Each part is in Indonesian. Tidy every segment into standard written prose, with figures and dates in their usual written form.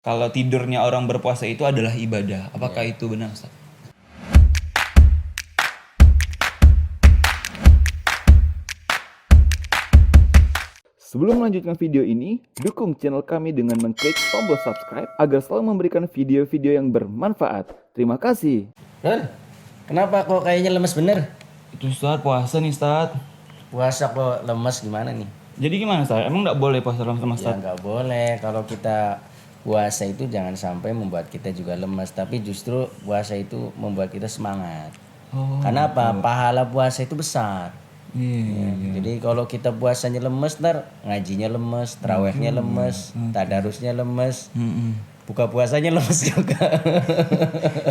Kalau tidurnya orang berpuasa itu adalah ibadah. Apakah itu benar, Ustaz? Sebelum melanjutkan video ini, dukung channel kami dengan mengklik tombol subscribe agar selalu memberikan video-video yang bermanfaat. Terima kasih. Rul, kenapa kok kayaknya lemes bener? Itu Ustaz, puasa nih Ustaz. Puasa kok lemes gimana nih? Jadi gimana Ustaz? Emang nggak boleh puasa sama Ya Ustaz? nggak boleh, kalau kita puasa itu jangan sampai membuat kita juga lemes, tapi justru puasa itu membuat kita semangat. Oh, Karena apa? Pahala puasa itu besar. iya. Jadi kalau kita puasanya lemes, ntar ngajinya lemes, terawihnya lemes, tadarusnya lemes, buka puasanya lemes juga.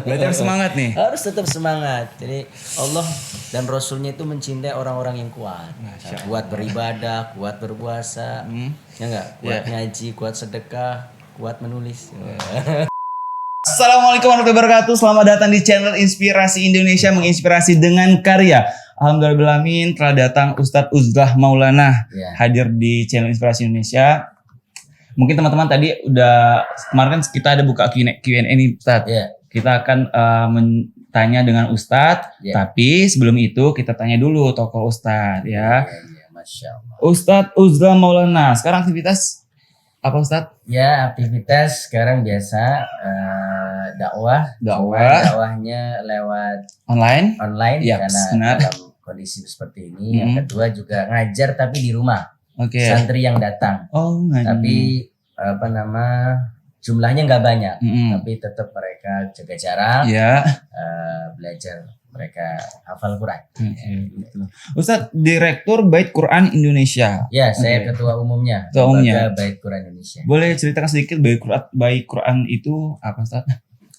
Berarti harus semangat nih. Harus tetap semangat. Jadi Allah dan Rasulnya itu mencintai orang-orang yang kuat. Kuat beribadah, kuat berpuasa, ya enggak? Kuat ngaji, kuat sedekah, kuat menulis. Assalamualaikum warahmatullahi wabarakatuh. Selamat datang di channel Inspirasi Indonesia, menginspirasi dengan karya. Alhamdulillahirrahmanirrahim, telah datang Ustadz Uzlah Maulana Ya. hadir di channel Inspirasi Indonesia. Mungkin teman-teman tadi udah kemarin kan kita ada buka Q&A nih Ustadz. Ya. Kita akan tanya dengan Ustadz, Ya. tapi sebelum itu kita tanya dulu tokoh Ustadz ya. Ya, Masya Allah. Ustadz Uzlah Maulana, sekarang aktivitas apa Ustadz? Ya, aktivitas sekarang biasa dakwah. Dakwahnya lewat Online? online Ya, karena benar. dalam kondisi seperti ini. Yang kedua juga ngajar tapi di rumah. Oke. Santri yang datang. Oh, ngaji. Tapi jumlahnya nggak banyak. Mm-mm. Tapi tetap mereka jaga jarak, Ya. belajar mereka hafal Quran. Gitu. Ustadz, Direktur Bait Quran Indonesia. Ya, saya ketua umumnya. Ketua umumnya. Lembaga Bait Quran Indonesia. Boleh ceritakan sedikit Bait Quran itu apa Ustadz?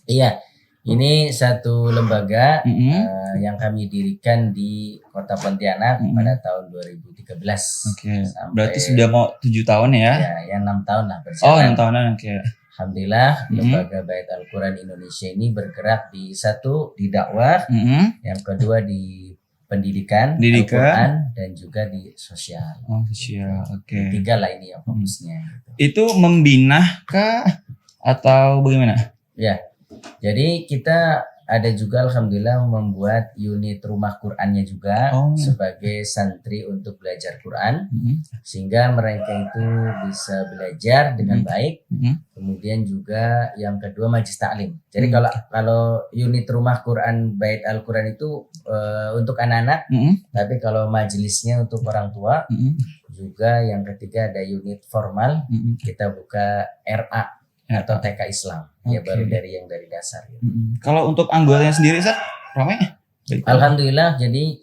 Iya, ini satu lembaga Mm-mm. yang kami dirikan di Kota Pontianak pada tahun 2013. Oke. Sampai- Berarti sudah mau 7 tahun ya? Ya 6 tahun lah Oh, berjalan. 6 tahunan. Oke. Alhamdulillah, Lembaga Bait Al-Quran Indonesia ini bergerak di satu di dakwah, Mm-mm. yang kedua di pendidikan, Pendidikan. Al-Quran, dan juga di sosial. Oh, sosial. Oke. Tiga lah ini yang fokusnya. Itu membina kah atau bagaimana? Ya, jadi kita ada juga alhamdulillah membuat unit rumah Qurannya juga Oh. sebagai santri untuk belajar Quran, Mm-mm. sehingga mereka itu bisa belajar dengan baik. Mm-mm. Kemudian juga yang kedua majlis taklim. Jadi kalau unit rumah Quran Bait Al-Quran itu untuk anak-anak, Mm-mm. tapi kalau majelisnya untuk orang tua. Mm-mm. Juga yang ketiga ada unit formal, Mm-mm. kita buka RA atau TK Islam. Ya Oke. baru dari dasar gitu. Mm-mm. Kalau untuk anggotanya sendiri Ustadz, ramai? Alhamdulillah, jadi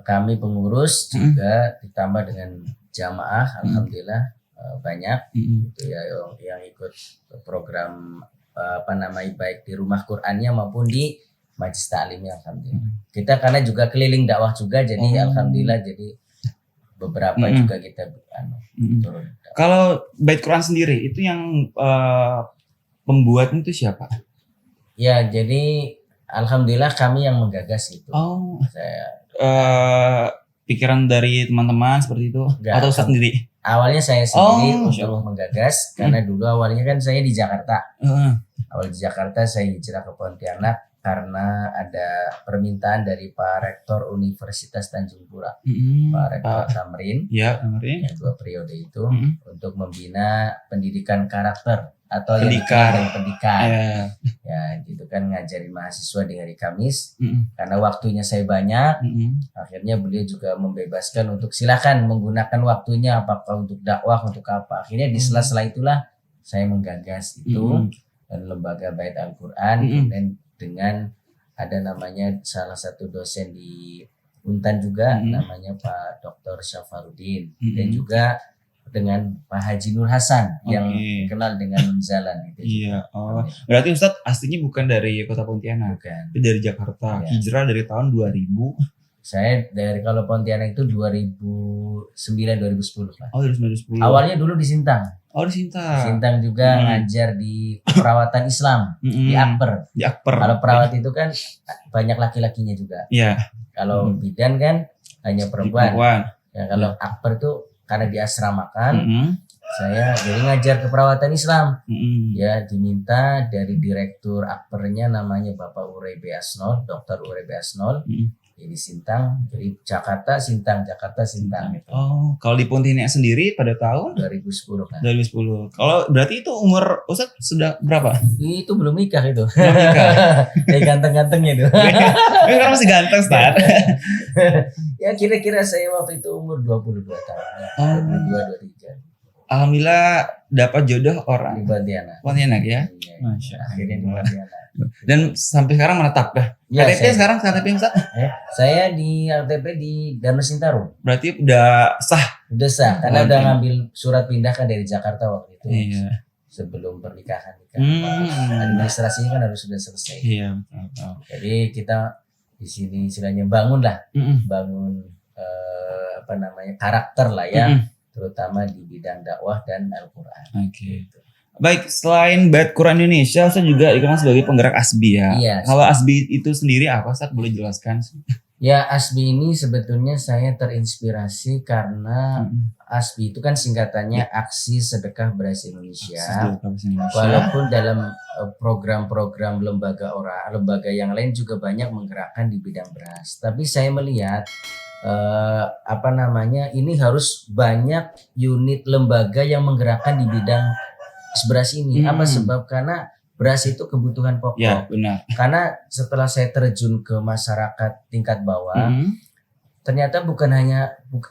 kami pengurus juga ditambah dengan jamaah, alhamdulillah banyak Mm-mm. gitu ya yang ikut program baik di rumah Qur'annya maupun di majlis taklimnya, alhamdulillah. Kita karena juga keliling dakwah juga, jadi alhamdulillah jadi beberapa juga kita turun. Kalau Bait Quran sendiri itu yang pembuatnya itu siapa? Ya, jadi alhamdulillah kami yang menggagas itu. Oh, Saya pikiran dari teman-teman seperti itu Enggak, atau Ustadz sendiri? awalnya saya sendiri Oh, Masya untuk menggagas karena dulu awalnya kan saya di Jakarta. Heeh. Awal di Jakarta saya hijrah ke Pontianak karena ada permintaan dari Pak Rektor Universitas Tanjung Pura, Pak Rektor Tamrin, Ya, kemarin. yang 2 periode itu untuk membina pendidikan karakter atau yang Pendidikan. dikenal dengan pendidikan. Ya. Ya, gitu kan ngajarin mahasiswa di hari Kamis. Mm-mm. Karena waktunya saya banyak, Mm-mm. akhirnya beliau juga membebaskan untuk silakan menggunakan waktunya apakah untuk dakwah, untuk apa. Akhirnya di sela-sela itulah saya menggagas itu dan lembaga Bait Al-Quran, kemudian dengan ada namanya salah satu dosen di Untan juga namanya Pak Dr. Syafarudin, dan juga dengan Pak Haji Nur Hasan yang dikenal dengan Munzalan gitu. Iya. Oh, berarti Ustadz aslinya bukan dari Kota Pontianak, Bukan. tapi dari Jakarta. Iya. Hijrah dari tahun 2000. Saya dari kalau Pontianak itu 2009-2010 lah. Oh, dari 2010. Awalnya dulu di Sintang. Oh, di Sinta. Sintang juga ngajar di perawatan Islam di Akper. Di Akper. Kalau perawat itu kan banyak laki-lakinya juga. Iya. Kalau bidan kan hanya perempuan. Perempuan. Ya, kalau Akper itu karena diasramakan, Saya jadi ngajar keperawatan Islam. Mm-mm. Ya, diminta dari direktur akpernya namanya Bapak Urebe Asnol, Dr. Urebe Asnol. Mm-mm. Jadi Sintang, jadi Jakarta Sintang gitu. Oh, kalau di Pontianak sendiri pada tahun 2010 kan. 2010. Kalau berarti itu umur Ustadz sudah berapa? Itu belum nikah itu. Belum nikah. Kayak ganteng-gantengnya itu. Tapi sekarang masih ganteng, Ustadz. Ya kira-kira saya waktu itu umur 22 tahun. Oh. 22 23 Alhamdulillah dapat jodoh di orang Pontianak. Pontianak ya. Iya, Masya akhirnya di Allah. Pontianak. Dan sampai sekarang menetap dah. Ya, KTP sekarang KTP Ustadz saya di RTP di Danau Sentarum. berarti udah sah. Udah sah karena Oke. udah ngambil surat pindah kan dari Jakarta waktu itu. Iya. Sebelum pernikahan. Hmm. Administrasinya kan harus sudah selesai. Iya, betul. Jadi kita di sini istilahnya bangun lah, Mm-mm. bangun karakter lah ya, Mm-mm. terutama di bidang dakwah dan Al-Quran. Oke. Baik, selain Bait Quran Indonesia, saya juga dikenal sebagai penggerak ASBI ya. Iya. Kalau ASBI itu sendiri apa, Ustadz? Boleh jelaskan? Ya, ASBI ini sebetulnya saya terinspirasi karena ASBI itu kan singkatannya Aksi Sedekah Beras Indonesia. Walaupun dalam program-program lembaga yang lain juga banyak menggerakkan di bidang beras, tapi saya melihat ini harus banyak unit lembaga yang menggerakkan di bidang beras ini. Apa sebab? Karena beras itu kebutuhan pokok. Ya, benar. Karena setelah saya terjun ke masyarakat tingkat bawah, ternyata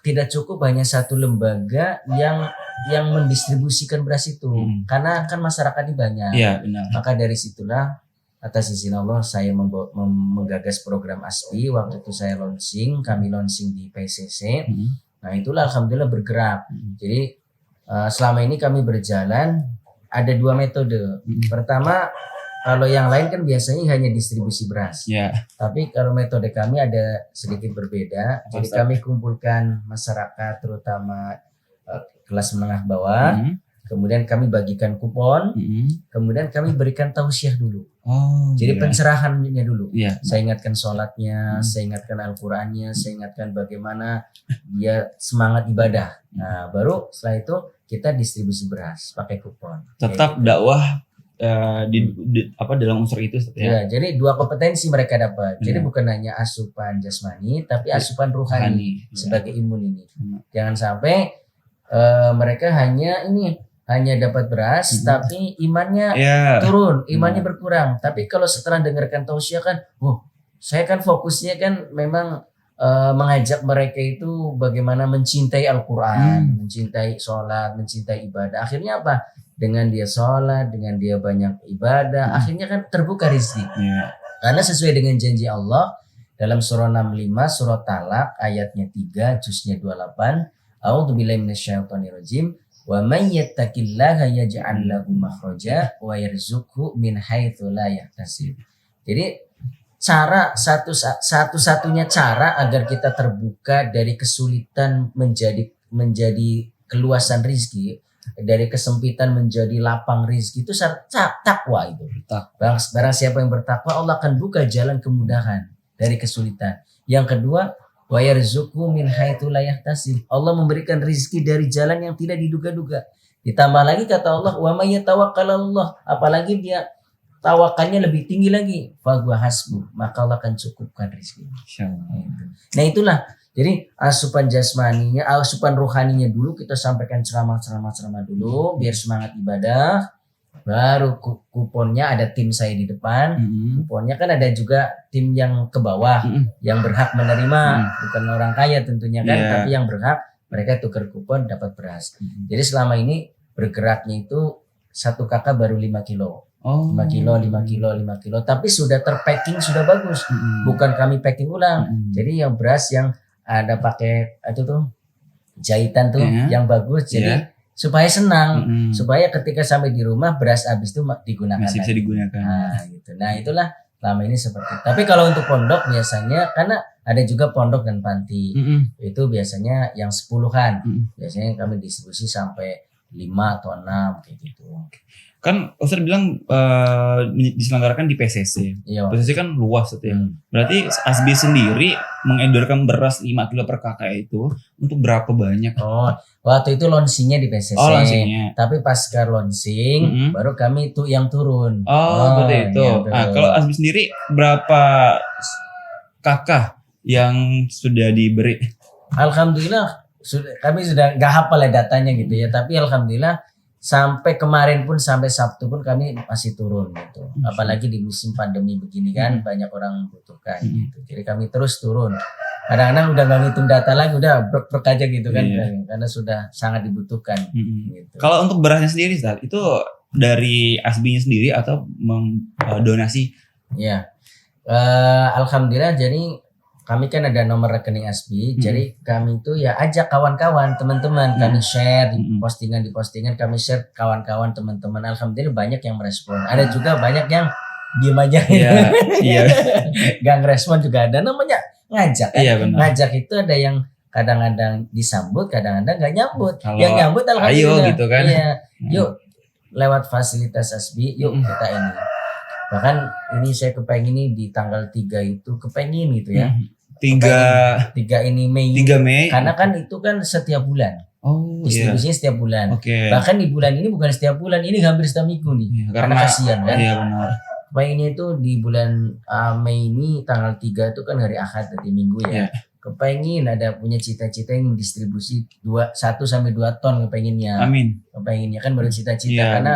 tidak cukup hanya satu lembaga yang mendistribusikan beras itu. Karena kan masyarakat ini banyak. Iya, benar. Maka dari situlah atas izin Allah saya menggagas program ASBI. Waktu itu kami launching di PCC. Nah, itulah alhamdulillah bergerak. Jadi selama ini kami berjalan ada dua metode. Pertama, kalau yang lain kan biasanya hanya distribusi beras. Ya. Tapi kalau metode kami ada sedikit berbeda. Jadi kami kumpulkan masyarakat terutama kelas menengah bawah. Kemudian kami bagikan kupon. Kemudian kami berikan tausiah dulu. Oh. Jadi iya. pencerahannya dulu. Iya. Saya ingatkan sholatnya, saya ingatkan Al-Qurannya, saya ingatkan bagaimana dia semangat ibadah. Nah, baru setelah itu kita distribusi beras pakai kupon. Tetap Kayak gitu. dakwah dalam unsur itu Ya, jadi dua kompetensi mereka dapat. Jadi Ya. bukan hanya asupan jasmani, tapi asupan ruhani sebagai imun ini. Jangan sampai mereka hanya dapat beras, tapi imannya turun, imannya berkurang. Tapi kalau setelah dengarkan tausiah kan, saya kan fokusnya kan memang mengajak mereka itu bagaimana mencintai Al-Quran, mencintai sholat, mencintai ibadah. Akhirnya apa? Dengan dia sholat, dengan dia banyak ibadah, akhirnya kan terbuka rezeki. Karena sesuai dengan janji Allah dalam surah 65, surah Talak ayatnya 3, juznya 28. A'udzubillahi minasyaitonirrajim. Wa may yattaqillaha yaj'al lahu makhraja wa yarzuqhu min haitsu la yahtasib. Jadi cara satu-satunya cara agar kita terbuka dari kesulitan menjadi keluasan rizki, dari kesempitan menjadi lapang rizki, itu takwa itu. Barang siapa yang bertakwa, Allah akan buka jalan kemudahan dari kesulitan. Yang kedua, wa yarzuqhu min haitsu la yahtasib. Allah memberikan rizki dari jalan yang tidak diduga-duga. Ditambah lagi kata Allah, wa may yatawakkalallah, apalagi dia tawakalnya lebih tinggi lagi, fahuwa hasbuh, maka Allah akan cukupkan rezeki. Nah, itulah. Jadi asupan jasmaninya, asupan rohaninya dulu kita sampaikan ceramah dulu biar semangat ibadah. Baru kuponnya ada tim saya di depan. Kuponnya kan ada juga tim yang ke bawah yang berhak menerima, bukan orang kaya tentunya kan, tapi yang berhak mereka tukar kupon dapat beras. Jadi selama ini bergeraknya itu satu kakak baru 5 kilo. 5 kilo, tapi sudah terpacking, sudah bagus. Bukan kami packing ulang. Jadi yang beras yang ada pakai itu tuh jahitan tuh yang bagus. Jadi supaya senang, supaya ketika sampai di rumah beras habis itu digunakan. Masih bisa digunakan. Nah, gitu. Nah, itulah selama ini seperti itu. Tapi kalau untuk pondok biasanya karena ada juga pondok dan panti. Itu biasanya yang 10-an. Biasanya kami distribusi sampai 5 atau 6 kayak gitu. Kan Ustadz bilang diselenggarakan di PCC. Iya. PCC kan luas ya. Hmm. Berarti ASBI sendiri mengedarkan beras 5 kilo per KK itu untuk berapa banyak? Oh, waktu itu launchingnya di PCC. Oh, launchingnya. Tapi pasca launching Mm-mm. baru kami itu yang turun. Oh, seperti itu. yang Nah, turun. kalau ASBI sendiri berapa KK yang sudah diberi? Alhamdulillah kami sudah nggak hafal ya datanya gitu ya. Tapi alhamdulillah sampai kemarin pun sampai Sabtu pun kami masih turun gitu. Apalagi di musim pandemi begini kan banyak orang membutuhkan gitu. Jadi kami terus turun. Kadang-kadang udah nggak ngitung data lagi, udah brek aja gitu kan, Iya. karena sudah sangat dibutuhkan. Gitu. Kalau untuk berasnya sendiri, Ustadz, itu dari ASBI-nya sendiri atau donasi? Ya, alhamdulillah. Jadi kami kan ada nomor rekening ASBI. Jadi kami itu ya ajak kawan-kawan, teman-teman. Kami share di postingan kami share kawan-kawan, teman-teman. Alhamdulillah banyak yang merespon. Ada juga banyak yang diem aja. Iya. Gak ngerespon juga ada. Namanya ngajak kan. Iya, benar. Ngajak itu ada yang kadang-kadang disambut, kadang-kadang gak nyambut. Kalau Yang nyambut alhamdulillah. ayo gitu kan. Iya. Yuk lewat fasilitas ASBI, yuk kita ini. Bahkan ini saya kepengen ini di tanggal 3 itu kepengen gitu ya. 3 ini Mei. 3 Mei. Karena kan itu kan setiap bulan. Oh, iya. Distribusinya setiap bulan. Oke. Bahkan di bulan ini bukan setiap bulan, ini hampir setiap minggu nih. Iya, karena kasihan kan. Iya, benar. Kepengennya itu di bulan Mei ini tanggal 3 itu kan hari Ahad, berarti minggu ya. Iya. Kepengen ada punya cita-cita yang distribusi 1 sampai 2 ton kepengennya. Amin. Kepengennya kan baru cita-cita Iya. karena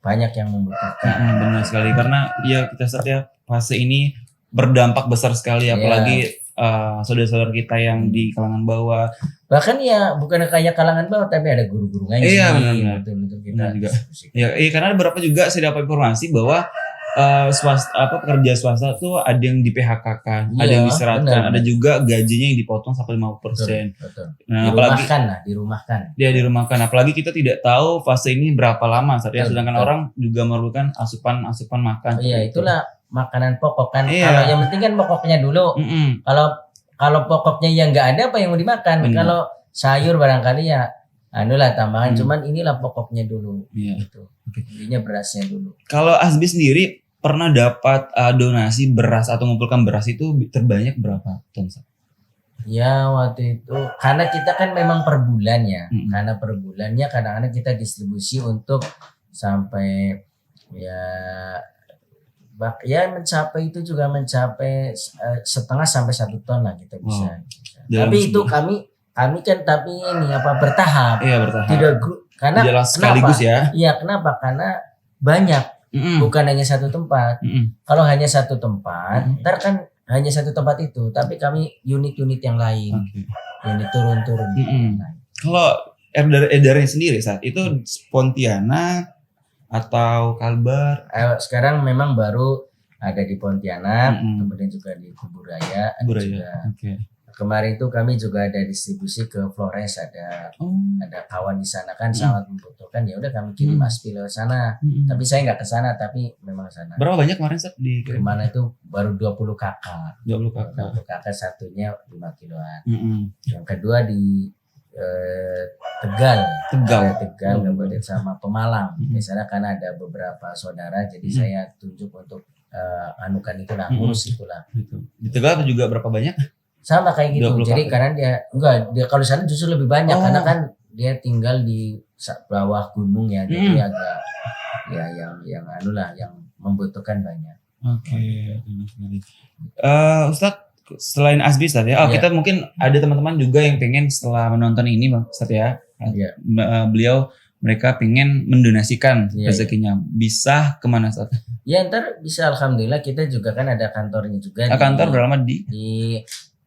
banyak yang membutuhkan. Benar sekali, karena ya kita lihat ya fase ini berdampak besar sekali, Iya. apalagi saudara-saudara kita yang di kalangan bawah. Bahkan ya bukan kayak kalangan bawah, tapi ada guru-guru ngaji. Iya, benar. Betul-betul kita Benar juga. distribusikan. Ya, iya, karena ada beberapa juga saya dapat informasi bahwa pekerja swasta tuh ada yang di PHK-kan, ada Iya, yang diseratkan, benar. ada juga gajinya yang dipotong sampai 50%. Betul. Nah, apalagi Dirumahkan. dia dirumahkan, apalagi kita tidak tahu fase ini berapa lama saat ya, Betul, sedangkan betul. orang juga memerlukan asupan makan. Iya, itulah makanan pokok kan. Iya. Kalau yang penting kan pokoknya dulu. Mm-mm. Kalau pokoknya yang nggak ada, apa yang mau dimakan? Benar. Kalau sayur barangkali ya anulah tambahan, cuman inilah pokoknya dulu. Iya. Gitu. Intinya berasnya dulu. Kalau ASBI sendiri pernah dapat donasi beras atau mengumpulkan beras itu terbanyak berapa ton? Sat? Ya waktu itu karena kita kan memang per bulan ya. Mm-mm. Karena per bulannya kadang-kadang kita distribusi untuk sampai ya mencapai itu juga mencapai setengah sampai 1 ton lah kita bisa. Dalam Tapi itu sebuah- kami kan tapi ini bertahap. Iya, bertahap. Tidak karena Tidak sekaligus kenapa? ya. Iya, kenapa? Karena banyak, Mm-mm. bukan hanya satu tempat. Mm-mm. Kalau hanya satu tempat, ntar kan hanya satu tempat itu, tapi kami unit-unit yang lain, Oke. unit turun-turun. Mm-mm. Kalau edarnya sendiri saat itu Pontianak atau Kalbar? Sekarang memang baru ada di Pontianak, Mm-mm. kemudian juga di Kuburaya, ada Buraya. juga. Oke. Kemarin itu kami juga ada distribusi ke Flores, ada Oh. kawan di sana kan sangat membutuhkan, ya udah kami kirim ASBI lewat sana. Mm-mm. Tapi saya nggak ke sana, tapi memang sana. Berapa banyak kemarin Sat di Kemana itu baru 20 kakak. 20 kakak. 20 kakak, satunya 5 kiloan. Mm-mm. Yang kedua di Tegal. Tegal. Ada Tegal, Kabupaten sama Pemalang. Mhm. Misalnya karena ada beberapa saudara, jadi Mhm. saya tunjuk untuk anukan itulah, ngurus itulah. Gitu. Di Tegal juga berapa banyak? Sama kayak gitu. 20 Jadi kakak. karena dia kalau di sana justru lebih banyak Oh. karena kan dia tinggal di bawah gunung ya, jadi agak ya yang anulah yang membutuhkan banyak. Oke. Benar sekali. Ustadz, selain ASBI Ustadz ya, Iya. kita mungkin ada teman-teman juga yang pengen setelah menonton ini Bang Ustadz ya, Iya. beliau mereka pengen mendonasikan Iya, rezekinya, bisa kemana Ustadz? Ya ntar bisa, alhamdulillah kita juga kan ada kantornya juga Kantor berlama di? di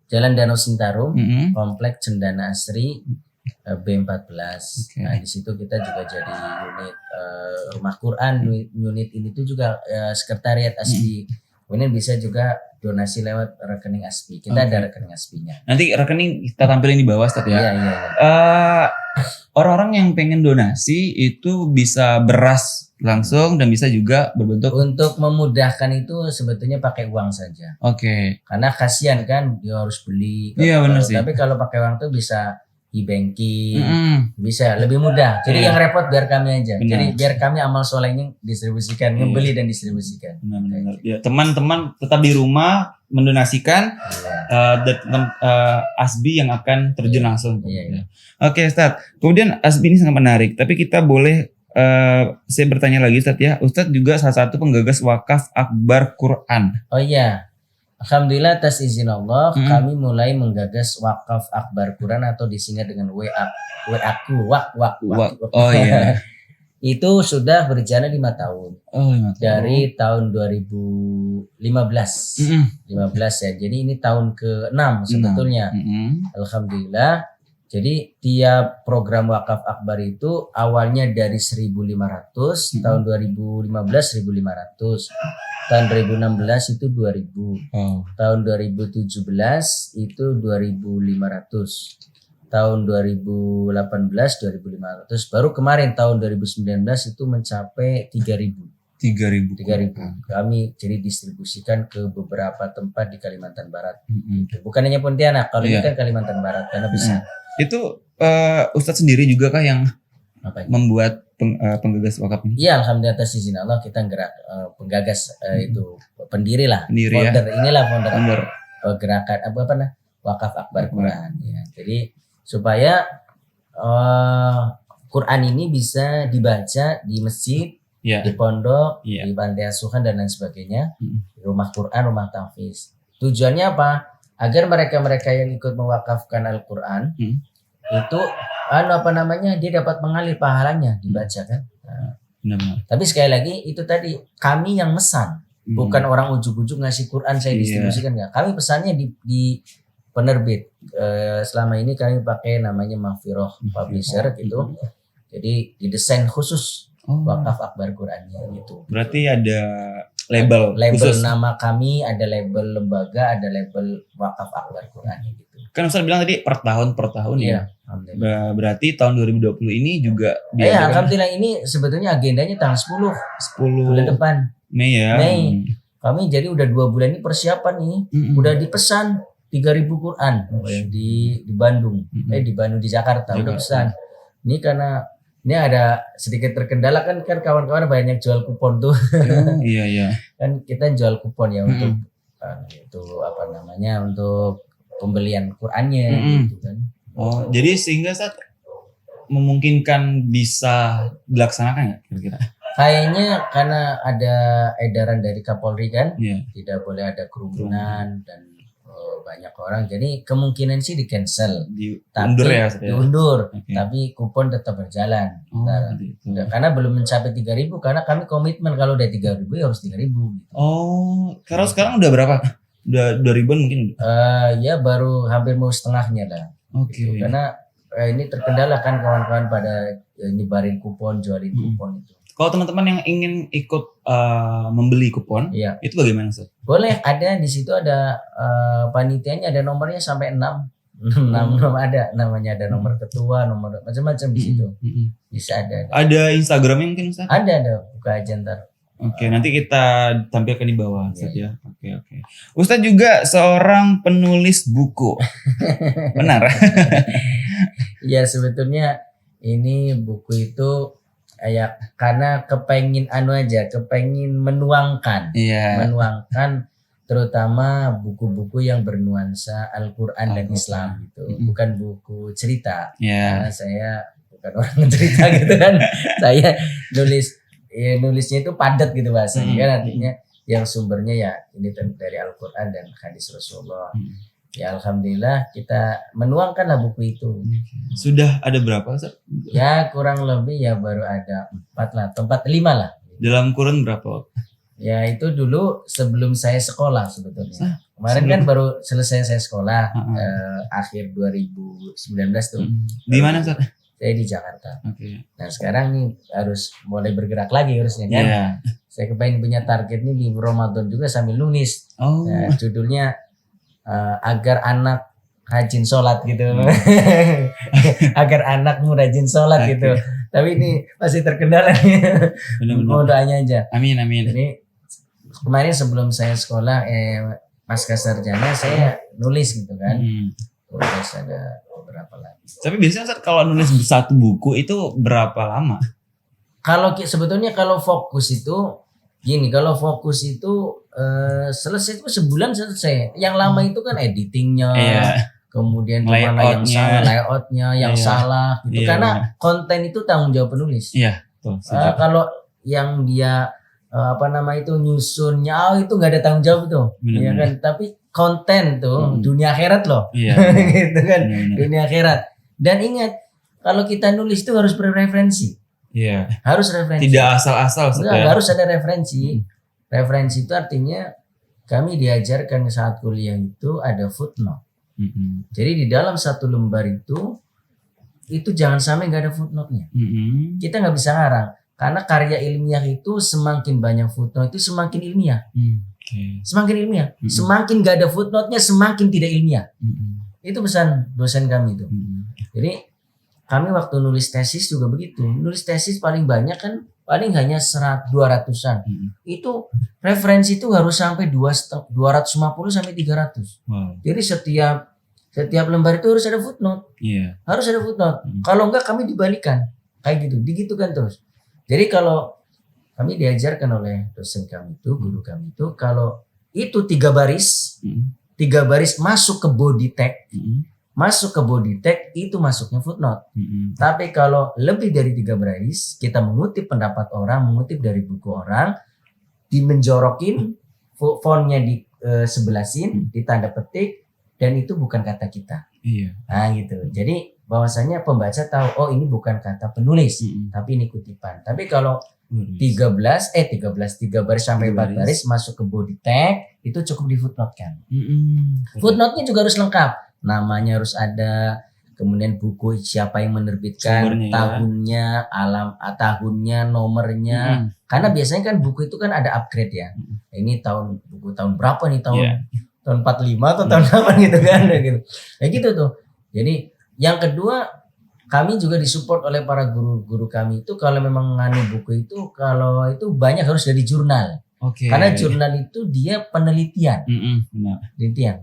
Jalan Danau Sintarum, Mm-mm. Komplek Cendana Asri B14. Oke. Nah di situ kita juga jadi unit rumah Quran. Unit ini tuh juga sekretariat ASBI. Kemudian bisa juga donasi lewat rekening ASBI. Kita Oke. ada rekening ASBI-nya. Nanti rekening kita tampilin di bawah Ustadz ya. Iya iya. Orang-orang yang pengen donasi itu bisa beras langsung dan bisa juga berbentuk. Untuk memudahkan itu sebetulnya pakai uang saja. Oke. Karena kasihan kan dia harus beli. Iya, benar sih. Tapi kalau pakai uang tuh bisa e-banking, Mm-mm. bisa lebih mudah. Jadi Iya. yang repot biar kami aja. Benar. Jadi biar kami amal solehnya distribusikan, Iya. ngebeli dan distribusikan. Benar-benar. Ya, teman-teman tetap di rumah mendonasikan Asbi yang akan terjun langsung. Iya. Oke, Ustadz. Kemudian Asbi ini sangat menarik, tapi kita boleh saya bertanya lagi, Ustadz ya. Ustadz juga salah satu penggagas wakaf akbar Quran. Oh iya. Alhamdulillah atas izin Allah Mm. kami mulai menggagas wakaf akbar Quran atau disingkat dengan wak. Oh iya. Itu sudah berjalan 5 tahun. Oh, 5 tahun. Dari tahun 2015. Mm-mm. 15 ya. Jadi ini tahun ke-6 sebetulnya. Mm-mm. Alhamdulillah. Jadi tiap program wakaf akbar itu awalnya dari 1.500, tahun 2015 1.500. Tahun 2016 itu 2.000. Oh. Tahun 2017 itu 2.500. Tahun 2018 2.500. Baru kemarin tahun 2019 itu mencapai 3.000. 3.000. 3.000. Kami jadi distribusikan ke beberapa tempat di Kalimantan Barat. Mm-mm. Bukan hanya Pontianak, kalau Iya. ini kan Kalimantan Barat karena bisa. Itu Ustadz sendiri juga kah yang Apa ini? membuat penggagas wakaf ini? Iya, alhamdulillah atas izin Allah kita gerak penggagas itu pendiri lah. Pendiri ya. Founder, inilah founder Founder. gerakan apa nah? Wakaf Akbar Quran ya. Jadi supaya Quran ini bisa dibaca di masjid, Ya. di pondok, Iya. di panti asuhan dan lain sebagainya, Mm. rumah Quran, rumah tahfiz. Tujuannya apa? Agar mereka-mereka yang ikut mewakafkan Al-Quran itu dia dapat mengalir pahalanya dibaca kan. Nah, Benar-benar. tapi sekali lagi itu tadi kami yang mesan, bukan orang ujuk-ujuk ngasih Quran saya Iya. distribusikan nggak. Kami pesannya di penerbit. Selama ini kami pakai namanya Mahfiroh Publisher gitu. Jadi didesain khusus Oh. wakaf akbar Qurannya gitu. Berarti ada label khusus. Nama kami, ada label lembaga, ada label wakaf akbar Qurannya gitu. Kan Ustadz bilang tadi per tahun ya. Alhamdulillah. Berarti tahun 2020 ini juga Alhamdulillah ini sebetulnya agendanya tanggal 10 bulan 10 depan. Mei ya. Mei. Kami jadi udah 2 bulan ini persiapan nih. Mm-mm. Udah dipesan 3.000 Quran di Bandung. Di Bandung, di Jakarta udah pesan. Ini karena ini ada sedikit terkendala kan kawan-kawan banyak jual kupon tuh. Oh, iya. Kan kita jual kupon ya untuk itu apa namanya untuk pembelian Qurannya gitu kan. Oh, jadi sehingga saat memungkinkan bisa dilaksanakan nggak kira-kira? Kayaknya karena ada edaran dari Kapolri kan, Iya. tidak boleh ada kerumunan dan banyak orang. Jadi kemungkinan sih di cancel. Diundur ya, Ustadz ya? Diundur, Oke. tapi kupon tetap berjalan. Oh, Nah, gitu. karena belum mencapai 3.000 karena kami komitmen kalau udah 3.000 ya harus 3.000 gitu. Oh, karena sekarang udah berapa? Udah 2.000-an mungkin. Ya baru hampir mau setengahnya lah. Oke. Gitu. Karena ini terkendala kan kawan-kawan pada nyebarin kupon, jualin kupon itu. Kalau teman-teman yang ingin ikut membeli kupon, Iya. itu bagaimana, Ustadz? Boleh, ada di situ ada panitianya, ada nomornya sampai 6. 6 ada namanya, ada nomor ketua, nomor macam-macam di situ. Bisa ada. Ada Instagramnya mungkin, Ustadz? Ada buka aja ntar. Oke, nanti kita tampilkan di bawah, Ustadz ya. Oke. Ustadz juga seorang penulis buku. Benar? Ya sebetulnya ini buku itu ya karena kepengin menuangkan. Iya. Menuangkan terutama buku-buku yang bernuansa Al-Quran dan Islam gitu. Bukan buku cerita. Iya. Karena saya bukan orang cerita gitu kan. Saya nulisnya itu padat gitu bahasanya kan, artinya yang sumbernya ya ini dari Al-Quran dan hadis Rasulullah. Ya alhamdulillah kita menuangkanlah buku itu. Sudah ada berapa, Ustadz? Ya kurang lebih ya baru ada 4 lah, 5 lah. Dalam kurun berapa? Ya itu dulu sebelum saya sekolah sebetulnya. Kemarin kan baru selesai saya sekolah akhir 2019 tuh. Di mana, Ustadz? Saya di Jakarta. Oke. Nah sekarang nih harus mulai bergerak lagi harusnya kan. Iya. Saya kepengen punya target nih di Ramadan juga sambil nulis. Oh. Nah, judulnya agar anak rajin sholat gitu. Agar anakmu rajin sholat gitu. Tapi ini masih terkendala nih. Benar-benar. Mau doanya aja. Amin. Ini kemarin sebelum saya sekolah pasca sarjana saya nulis gitu kan. Nulis ada beberapa lagi. Tapi biasanya Ustaz, kalau nulis satu buku itu berapa lama? Kalau sebetulnya kalau fokus itu gini, kalau fokus itu selesai itu sebulan selesai. Yang lama itu kan editingnya, Iya. kemudian mana yang Layoutnya. salah, layoutnya yang Iya. salah gitu. Iya, Karena konten itu tanggung jawab penulis. Iya, betul. setuju. Kalau yang dia itu nyusunnya itu nggak ada tanggung jawab itu, Benar, ya benar. kan? Tapi konten tuh dunia akhirat loh, Iya. gitu kan, Benar, benar. dunia akhirat. Dan ingat kalau kita nulis itu harus berreferensi, Iya. harus referensi. Tidak asal-asal Ustaz, Enggak, ya. harus ada referensi. Referensi itu artinya kami diajarkan saat kuliah itu ada footnote. Mm-mm. Jadi di dalam satu lembar itu jangan sampai nggak ada footnote-nya. Mm-mm. Kita nggak bisa ngarang karena karya ilmiah itu semakin banyak footnote itu semakin ilmiah, Oke. semakin ilmiah. Mm-mm. Semakin nggak ada footnote-nya semakin tidak ilmiah. Mm-mm. Itu pesan dosen kami itu. Mm-mm. Jadi kami waktu nulis tesis juga begitu. Nulis tesis paling banyak kan paling hanya 200-an. Mm-mm. Itu referensi itu harus sampai 250 sampai 300. Wow. Jadi setiap lembar itu harus ada footnote, Iya. harus ada footnote. Hmm. Kalau enggak kami dibalikan, kayak gitu, digitukan terus. Jadi kalau kami diajarkan oleh dosen kami itu, guru kami itu, kalau itu 3 baris, Mm-mm. 3 baris masuk ke body tag, Mm-mm. masuk ke body tag itu masuknya footnote. Mm-mm. Tapi kalau lebih dari 3 baris, kita mengutip pendapat orang, mengutip dari buku orang, dimenjorokin, fontnya di sebelasin, ditanda petik, dan itu bukan kata kita. Iya. Nah gitu. Jadi bahwasanya pembaca tahu, oh ini bukan kata penulis, Mm-mm. tapi ini kutipan. Tapi kalau Waduh. 3 baris sampai 4 3 baris. baris masuk ke body tag, itu cukup di footnote kan. Mm-mm. Footnote-nya juga harus lengkap. Namanya harus ada, kemudian buku siapa yang menerbitkan, Sumbernya, ya. tahunnya, tahunnya, nomornya. Mm-mm. Karena biasanya kan buku itu kan ada upgrade ya. Ini buku tahun berapa nih, tahun Iya. tahun 45 atau tahun 8 gitu kan gitu. Ya gitu tuh. Jadi yang kedua, kami juga disupport oleh para guru-guru kami itu kalau memang nganu buku itu, kalau itu banyak harus dari jurnal. Oke. Karena jurnal itu dia penelitian. Mm-mm. Benar.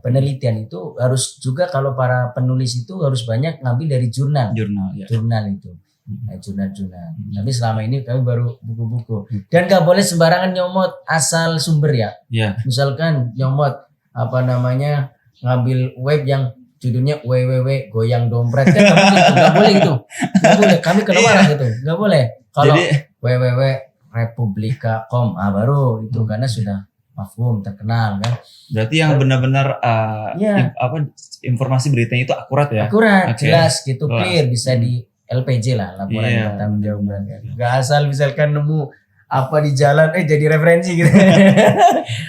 Penelitian itu harus juga, kalau para penulis itu harus banyak ngambil dari jurnal. Jurnal ya. Jurnal itu. Nah, jurnal. Tapi selama ini kami baru buku-buku. Dan gak boleh sembarangan nyomot asal sumber ya. Iya. Misalkan nyomot ngambil web yang judulnya www goyang dompet kan nggak boleh gitu. Nggak boleh. Kami kena marah gitu. Nggak boleh. Kalau Jadi www.republika.com baru itu karena sudah mafhum, terkenal kan. berarti yang benar-benar Iya. informasi beritanya itu akurat ya. Akurat, Oke. jelas gitu, Jelas. clear, bisa di LPJ lah, laporan Iya. pertanggung jawaban kan. Nggak asal misalkan nemu apa di jalan jadi referensi gitu.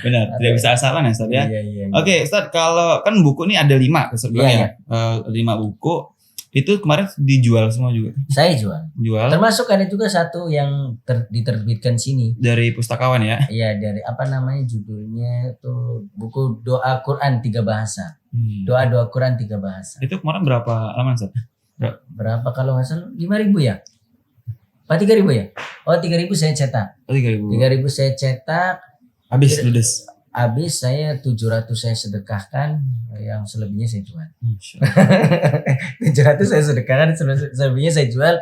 Benar. Tidak bisa asalan ya Ustaz ya. Iya. Oke, Ustaz, kalau kan buku ini ada 5 sebenarnya. 5 buku. Itu kemarin dijual semua juga. Saya jual. Jual Termasuk ada juga satu yang diterbitkan sini. dari pustakawan ya. Iya, dari judulnya tuh buku doa Quran 3 bahasa. Doa Quran 3 bahasa. Itu kemarin berapa lama Ustaz? Berapa kalau nggak salah? 5.000 ya? Apa 3.000 ya? Oh, 3.000 saya cetak. Oh, 3.000. 3.000 saya cetak. Habis ludes. Habis saya 700 saya sedekahkan, yang selebihnya saya jual. Masya Allah. 700 saya sedekahkan, selebihnya saya jual.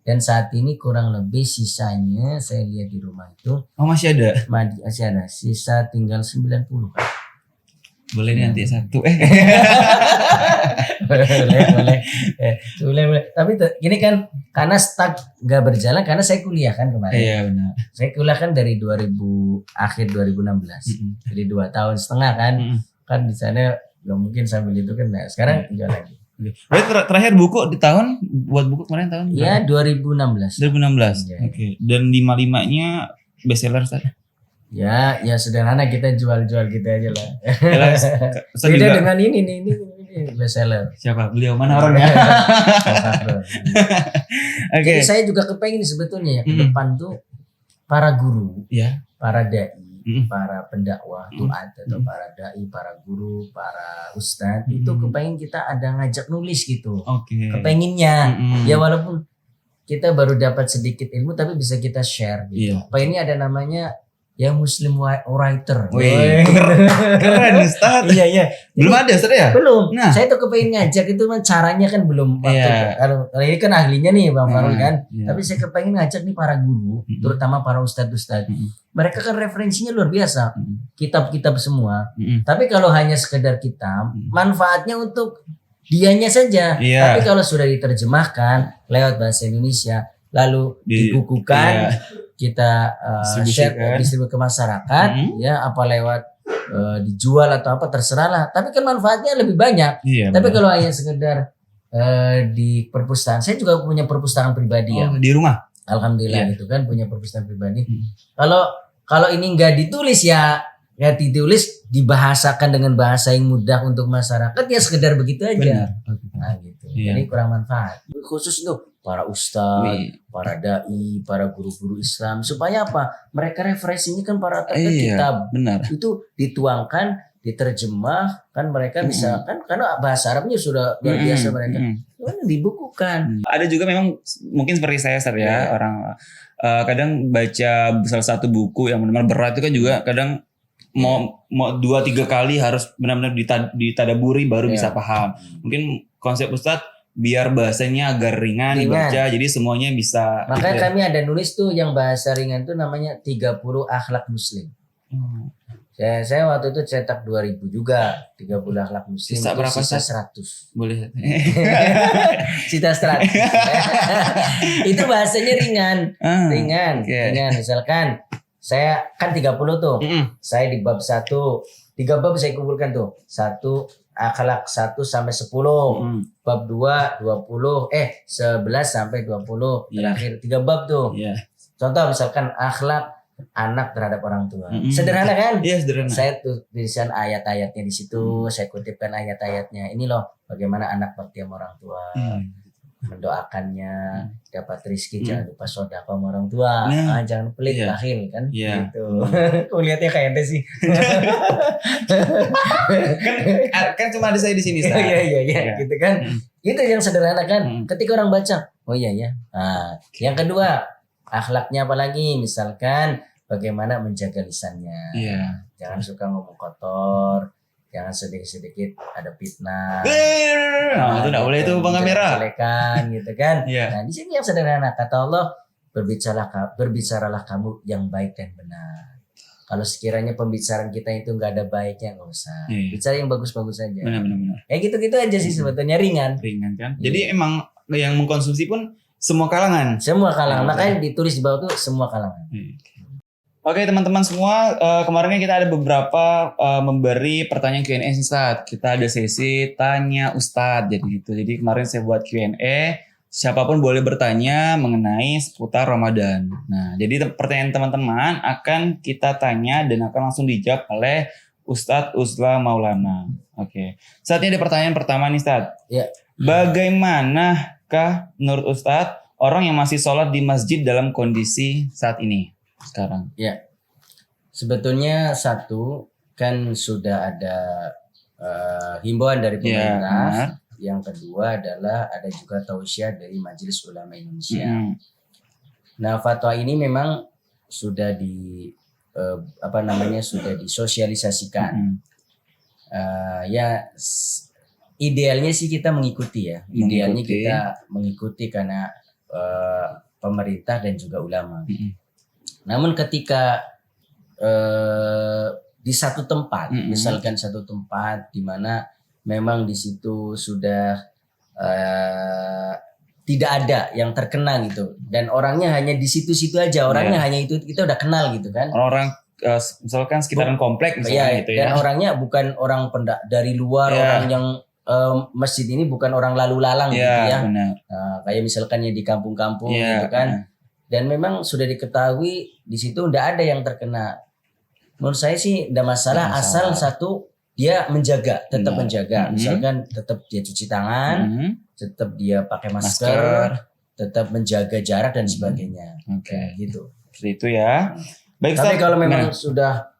Dan saat ini kurang lebih sisanya saya lihat di rumah itu Oh, masih ada. masih ada sisa, tinggal 90 kan. Boleh nih nanti satu. boleh. Tapi gini kan, karena stuck nggak berjalan karena saya kuliah kan kemarin. Iya benar. Saya kuliah kan dari akhir 2016. Mm-mm. Jadi 2 tahun setengah kan. Mm-mm. Kan di sana nggak mungkin sambil itu kan. Nah, sekarang jual lagi. Berarti terakhir buku di tahun, buat buku kemarin tahun Iya, 2016. 2016. Iya. Oke. Dan 5-5-nya bestseller Ustaz. Ya sederhana, kita jual-jual gitu aja lah. Yalah, Ustaz Beda juga. dengan ini best seller. Siapa? Beliau mana orangnya? Oke. Jadi saya juga kepengen sebetulnya ya ke depan tuh para guru, Ya. para dai, Mm. para pendakwah, duat atau para dai, para guru, para ustadz itu Mm. kepengen kita ada ngajak nulis gitu. Oke. Kepenginnya. Mm-mm. Ya walaupun kita baru dapat sedikit ilmu tapi bisa kita share gitu. Iya. Apa ini ada namanya ya Muslim writer. Wih, keren Ustaz. Iya. Belum ada Ustaz ya? Belum. Nah. Saya tuh kepengen ngajak itu kan caranya kan belum waktu. Iya. Kalau ini kan ahlinya nih Bang Farul kan. Iya. Tapi saya kepengen ngajak nih para guru, terutama para ustadz-ustadz. Mereka kan referensinya luar biasa. Kitab-kitab semua. Tapi kalau hanya sekedar kitab, manfaatnya untuk dianya saja. Iya. Tapi kalau sudah diterjemahkan lewat bahasa Indonesia, lalu dibukukan, kita distribusi ke masyarakat, ya apa lewat dijual atau apa terserah lah. Tapi kan manfaatnya lebih banyak. Iya, Tapi benar. kalau hanya sekedar di perpustakaan, saya juga punya perpustakaan pribadi ya. Di rumah. Alhamdulillah gitu kan punya perpustakaan pribadi. Kalau ini nggak ditulis ya ditulis dibahasakan dengan bahasa yang mudah untuk masyarakat ya sekedar begitu aja. Benar. Nah gitu. Iya. Jadi kurang manfaat. Khusus tuh para ustadz, para dai, para guru-guru Islam supaya apa? Mereka referensinya kan para kitab. Benar. Itu dituangkan, diterjemah kan mereka bisa kan karena bahasa Arabnya sudah luar biasa mereka. Dibukukan. Ada juga memang mungkin seperti saya Ustaz ya, orang kadang baca salah satu buku yang benar-benar berat itu kan juga kadang mau 2-3 kali harus benar-benar ditadaburi baru bisa paham. Mungkin konsep Ustadz biar bahasanya agak ringan dibaca, jadi semuanya bisa. Makanya kami ada nulis tuh yang bahasa ringan tuh namanya 30 akhlak muslim. Saya waktu itu cetak 2000 juga 30 akhlak muslim. Sisa berapa sisa Ustaz? 100. Boleh. Sisa 100. Itu bahasanya ringan. Ringan. Misalkan saya kan 30 tuh. Saya di bab 1. 3 bab saya kumpulkan tuh. 1 akhlak 1 sampai 10. Bab 2 20. 11 sampai 20. Terakhir 3 bab tuh. Contoh misalkan akhlak anak terhadap orang tua. Sederhana kan? Iya, sederhana. Saya tulisan ayat-ayatnya di situ, saya kutipkan ayat-ayatnya. Ini loh bagaimana anak bakti sama orang tua. Mendoakannya dapat rezeki, jangan lupa sedekah sama orang tua. Jangan pelit bakhil kan gitu. Kok lihatnya kayak ente sih. kan cuma ada saya di sini Ustaz. Iya gitu kan. Itu yang sederhana kan. Ketika orang baca, oh iya ya. Nah, yang kedua, akhlaknya apalagi misalkan bagaimana menjaga lisannya. Jangan suka ngomong kotor. Jangan sedikit-sedikit ada fitnah. Itu enggak boleh itu Bang Kamera. Silakan gitu kan. Iya. Nah, di sini yang sederhana kata Allah, berbicaralah kamu yang baik dan benar. Kalau sekiranya pembicaraan kita itu enggak ada baiknya enggak usah. Bicara yang bagus-bagus aja. Benar. Gitu-gitu aja sih sebetulnya ringan. Ringan kan. Jadi emang yang mengkonsumsi pun semua kalangan. Semua kalangan. Makanya ditulis di bawah tuh semua kalangan. Oke teman-teman semua, kemarin kita ada beberapa memberi pertanyaan Q&A Ustaz. Kita ada sesi tanya Ustadz jadi gitu. Jadi kemarin saya buat Q&A, siapapun boleh bertanya mengenai seputar Ramadan. Nah, jadi pertanyaan teman-teman akan kita tanya dan akan langsung dijawab oleh Ustadz Uzla Maulana. Oke. Saat ini ada pertanyaan pertama nih Ustadz. Ya. Bagaimanakah menurut Ustadz orang yang masih sholat di masjid dalam kondisi saat ini? Sekarang. Ya, sebetulnya satu kan sudah ada himbauan dari pemerintah. Yang kedua adalah ada juga tausiah dari Majelis Ulama Indonesia. Nah, fatwa ini memang sudah sudah disosialisasikan. Idealnya sih kita mengikuti ya. Idealnya kita mengikuti karena pemerintah dan juga ulama. Namun ketika di satu tempat, misalkan satu tempat di mana memang di situ sudah tidak ada yang terkena gitu, dan orangnya hanya di situ-situ aja, orangnya hanya itu kita udah kenal gitu kan. Orang misalkan sekitaran komplek misalnya gitu ya. Dan orangnya bukan orang dari luar, orang yang masjid ini bukan orang lalu lalang gitu ya. Nah, kayak misalkan ya di kampung-kampung gitu kan. Dan memang sudah diketahui di situ tidak ada yang terkena. Menurut saya sih tidak masalah, asal satu dia menjaga, tetap menjaga. Misalkan tetap dia cuci tangan, tetap dia pakai masker, tetap menjaga jarak dan sebagainya. Gitu. Seperti itu ya. Baik, tapi kalau memang sudah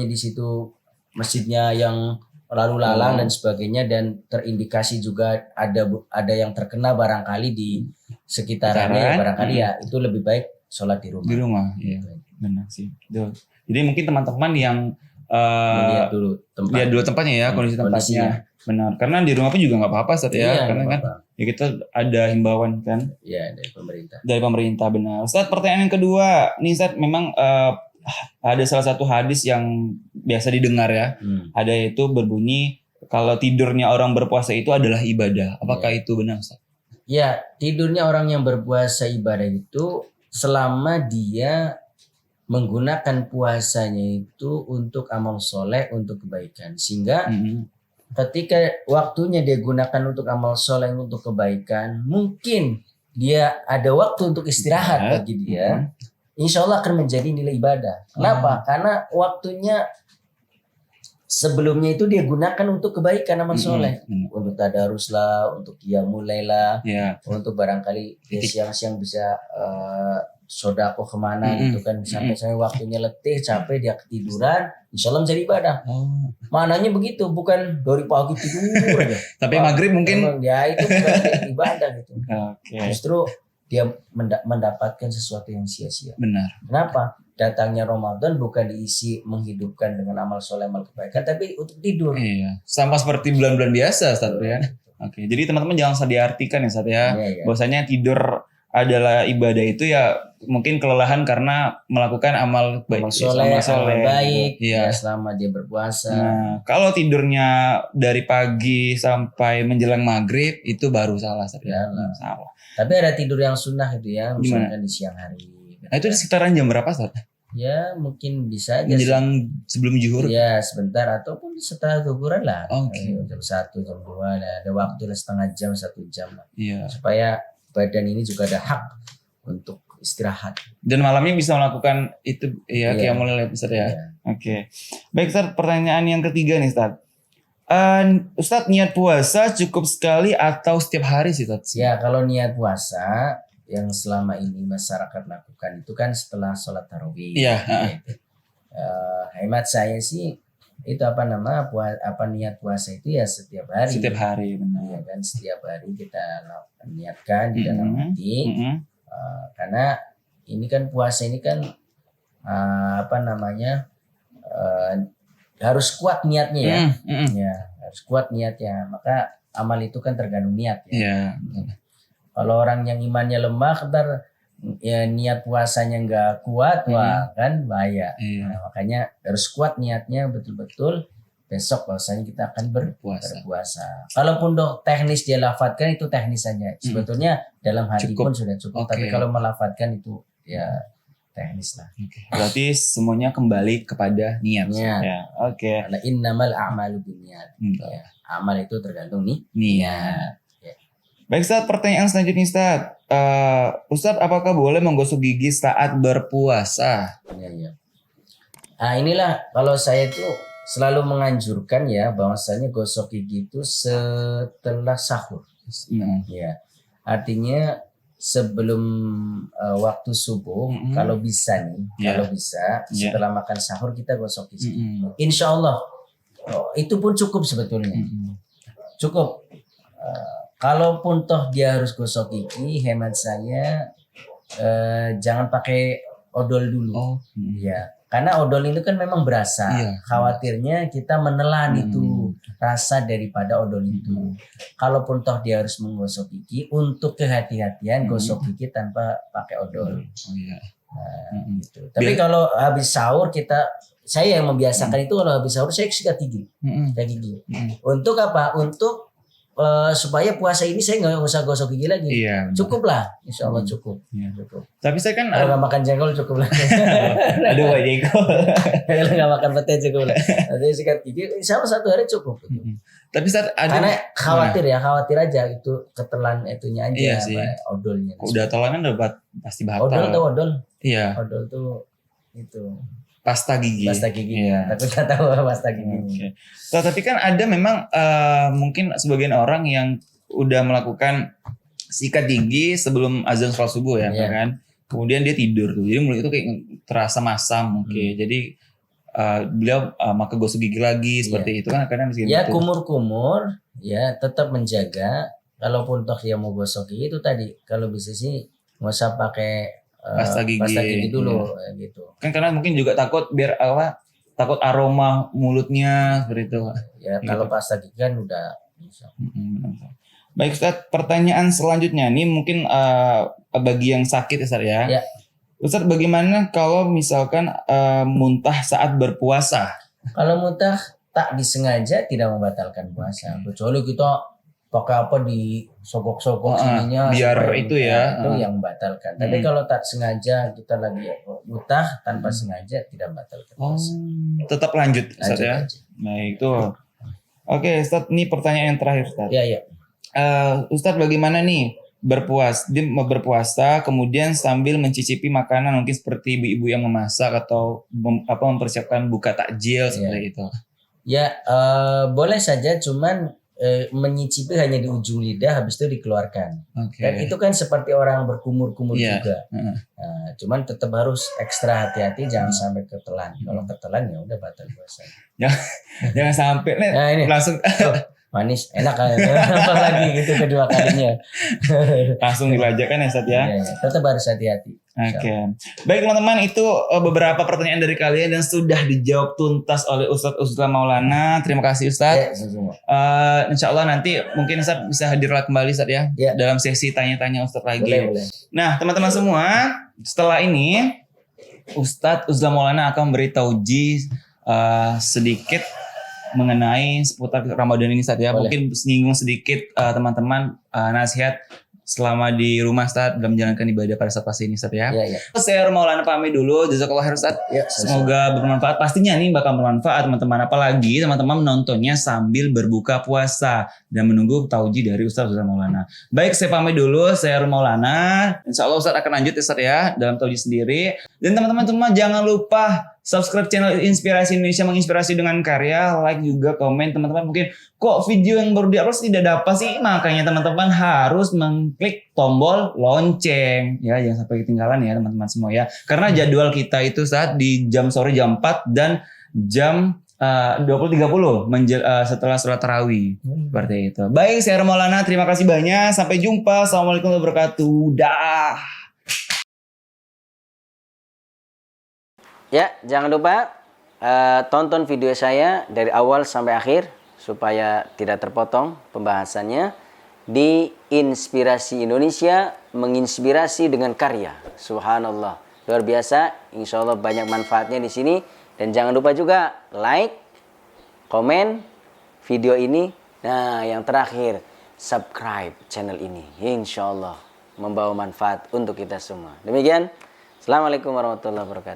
di situ masjidnya yang lalu lalang dan sebagainya dan terindikasi juga ada yang terkena barangkali di sekitarannya barangkali ya itu lebih baik sholat di rumah. Di rumah, iya. Benar sih. Betul. Jadi mungkin teman-teman yang Lihat dulu tempat. lihat dulu tempatnya ya, kondisi tempatnya. Benar. Karena di rumah pun juga nggak apa-apa Ustaz ya. Iya, Karena nggak kan apa-apa. ya kita ada himbauan kan Iya, dari pemerintah. dari pemerintah, benar. Ustaz, pertanyaan yang kedua, nih Ustaz, memang ada salah satu hadis yang biasa didengar ya. Ada itu berbunyi kalau tidurnya orang berpuasa itu adalah ibadah. Apakah itu benar Ustaz? Ya, tidurnya orang yang berpuasa ibadah itu selama dia menggunakan puasanya itu untuk amal soleh, untuk kebaikan. Sehingga ketika waktunya dia gunakan untuk amal soleh, untuk kebaikan, mungkin dia ada waktu untuk istirahat bagi dia, insya Allah akan menjadi nilai ibadah. Kenapa? Karena waktunya sebelumnya itu dia gunakan untuk kebaikan amal soleh, untuk tadarus lah, untuk qiyamul lail lah, untuk barangkali dia siang-siang bisa sodako kemana gitu kan, sampai waktunya letih, capek, dia ketiduran, insya Allah menjadi ibadah. Maknanya begitu, bukan dari pagi tidur aja. Tapi maghrib mungkin ya itu bukan ibadah gitu. Okay. Justru dia mendapatkan sesuatu yang sia-sia. Benar. Kenapa? Datangnya Ramadan bukan diisi menghidupkan dengan amal soleh, amal kebaikan, tapi untuk tidur. Iya, sama seperti bulan-bulan biasa Ustaz ya. Oke, jadi teman-teman jangan usah diartikan ya Ustaz ya. Bahwasanya tidur adalah ibadah itu ya mungkin kelelahan karena melakukan amal baik, amal baik, gitu. Ya selama dia berpuasa. Nah, kalau tidurnya dari pagi sampai menjelang maghrib itu baru salah Ustaz ya. Salah. Tapi ada tidur yang sunnah itu ya, misalkan di siang hari. Nah, itu di sekitaran jam berapa Ustaz? Ya mungkin bisa aja menjelang sebelum zuhur. Ya sebentar, ataupun setelah zuhuran lah. Oke. Jam 1, jam 2 ada waktu lah, setengah jam, 1 jam lah. Iya. Supaya badan ini juga ada hak untuk istirahat. Dan malamnya bisa melakukan itu ya, qiyamul lail Ustaz ya. Oke. Baik Ustaz, pertanyaan yang ketiga nih Ustaz. Ustaz, niat puasa cukup sekali atau setiap hari sih Ustaz? Ya, kalau niat puasa yang selama ini masyarakat lakukan itu kan setelah sholat tarawih. Iya. Gitu. Hemat saya sih itu niat puasa itu ya setiap hari. Setiap hari, benar. Ya kan, setiap hari kita niatkan di dalam hati. Karena ini kan puasa ini kan harus kuat niatnya ya. Ya, harus kuat niatnya. Maka amal itu kan tergantung niat ya. Iya. Kalau orang yang imannya lemah, ntar ya niat puasanya nggak kuat, wah kan bahaya. Nah, makanya harus kuat niatnya betul-betul. Besok bahwasanya kita akan berpuasa. Kalaupun teknis dia lafadzkan itu teknis saja. Sebetulnya dalam hati pun sudah cukup. Tapi kalau melafatkan itu ya teknis lah. Berarti semuanya kembali kepada niat. Ya. Oke. Karena innamal a'malu binniyat. Ya, amal itu tergantung niat. Baik Ustaz, pertanyaan selanjutnya Ustaz. Ustaz, apakah boleh menggosok gigi saat berpuasa? Iya. Nah inilah kalau saya tuh selalu menganjurkan ya bahwasanya gosok gigi itu setelah sahur. Ya, artinya sebelum waktu subuh, kalau bisa nih, kalau bisa setelah makan sahur kita gosok gigi. Insya Allah itu pun cukup sebetulnya. Cukup. Kalaupun toh dia harus gosok gigi, hemat saya jangan pakai odol dulu. Ya, karena odol itu kan memang berasa. Khawatirnya kita menelan itu rasa daripada odol itu. Kalaupun toh dia harus menggosok gigi, untuk kehati-hatian gosok gigi tanpa pakai odol. Gitu. Tapi kalau habis sahur saya yang membiasakan itu kalau habis sahur saya sikat gigi. Untuk apa? Untuk supaya puasa ini saya nggak usah gosok gigi lagi. Cukup lah, insya Allah cukup. Cukup. Tapi saya kan kalau nggak makan jengkol cukup lah. Aduh, Pak jengkol. Kalau nggak makan pete cukup lah. Nanti sikat gigi, insya Allah 1 hari cukup. Tapi saat ada karena khawatir aja itu ketelan itunya aja, odolnya. Udah telan kan udah pasti batal. Odol. Iya. Odol tuh itu. Pasta gigi. Tapi nggak tahu pasta gigi. Tapi kan ada memang mungkin sebagian orang yang udah melakukan sikat gigi sebelum azan sholat subuh ya, kan. Kemudian dia tidur tuh, jadi mulut itu kayak terasa masam. Jadi beliau maka gosok gigi lagi seperti itu kan kadang ya gitu. Kumur-kumur ya tetap menjaga. Kalaupun toh dia mau gosok gigi itu tadi, kalau bisa sih nggak usah pakai Pasta gigi dulu gitu. kan, karena mungkin juga takut biar takut aroma mulutnya seperti itu. Ya kalau pasta gigi kan udah bisa. Benar. Baik Ustadz, pertanyaan selanjutnya ini mungkin bagi yang sakit Ustadz ya. Ya. Ustadz, bagaimana kalau misalkan muntah saat berpuasa? Kalau muntah tak disengaja tidak membatalkan puasa, kecuali kita pakai apa di sogok-sogok sininya biar supaya itu muntah, ya. itu yang membatalkan. Tapi kalau tak sengaja kita lagi muntah tanpa sengaja tidak membatalkan puasa. Tetap lanjut Ustadz Lanjut ya. aja. Nah itu. Oke Ustadz, ini pertanyaan yang terakhir Ustadz. Ya. Ustadz, bagaimana nih berpuasa kemudian sambil mencicipi makanan mungkin seperti ibu-ibu yang memasak atau mempersiapkan buka takjil seperti itu? Ya boleh saja, cuman menyicipi hanya di ujung lidah, habis itu dikeluarkan. Dan itu kan seperti orang berkumur-kumur juga. Nah, cuman tetap harus ekstra hati-hati, jangan sampai ketelan. Kalau ketelan ya udah batal puasa. Jangan sampai ini. langsung manis enak kan apa lagi gitu kedua kalinya langsung dilajakan ya Ustadz ya. Tetap harus hati-hati. Oke. Baik teman-teman, itu beberapa pertanyaan dari kalian dan sudah dijawab tuntas oleh Ustadz Uzlam Maulana. Terima kasih Ustadz. Insya Allah nanti mungkin Ustadz bisa hadir kembali Ustadz ya, dalam sesi tanya-tanya Ustadz lagi. Boleh. Nah teman-teman semua, setelah ini Ustadz Uzlam Maulana akan memberi tauji sedikit mengenai seputar Ramadan ini Ustadz ya. Mungkin singgung sedikit teman-teman nasihat selama di rumah Ustadz dalam menjalankan ibadah pada saat puasa ini Ustadz ya. Saya Maulana pamit dulu. Jazakallah khair Ustadz. Semoga bermanfaat. Pastinya nih bakal bermanfaat teman-teman. Apalagi teman-teman menontonnya sambil berbuka puasa dan menunggu tauji dari Ustadz Maulana. Baik, saya pamit dulu. Saya Maulana. Insya Allah Ustadz akan lanjut Ustadz ya dalam tauji sendiri. Dan teman-teman jangan lupa subscribe channel Inspirasi Indonesia, menginspirasi dengan karya, like juga, komen. Teman-teman mungkin kok video yang baru di-upload tidak dapat sih, makanya teman-teman harus mengklik tombol lonceng ya, jangan sampai ketinggalan ya teman-teman semua ya. Karena jadwal kita itu saat di jam sore jam 4 dan jam 20.30 setelah sholat tarawih. Seperti itu. Baik, saya Maulana, terima kasih banyak. Sampai jumpa. Assalamualaikum warahmatullahi wabarakatuh. Dah. Ya, jangan lupa tonton video saya dari awal sampai akhir supaya tidak terpotong pembahasannya di Inspirasi Indonesia, menginspirasi dengan karya. Subhanallah, luar biasa. Insya Allah banyak manfaatnya di sini. Dan jangan lupa juga like, komen video ini. Nah, yang terakhir, subscribe channel ini. Insya Allah membawa manfaat untuk kita semua. Demikian, Assalamualaikum warahmatullahi wabarakatuh.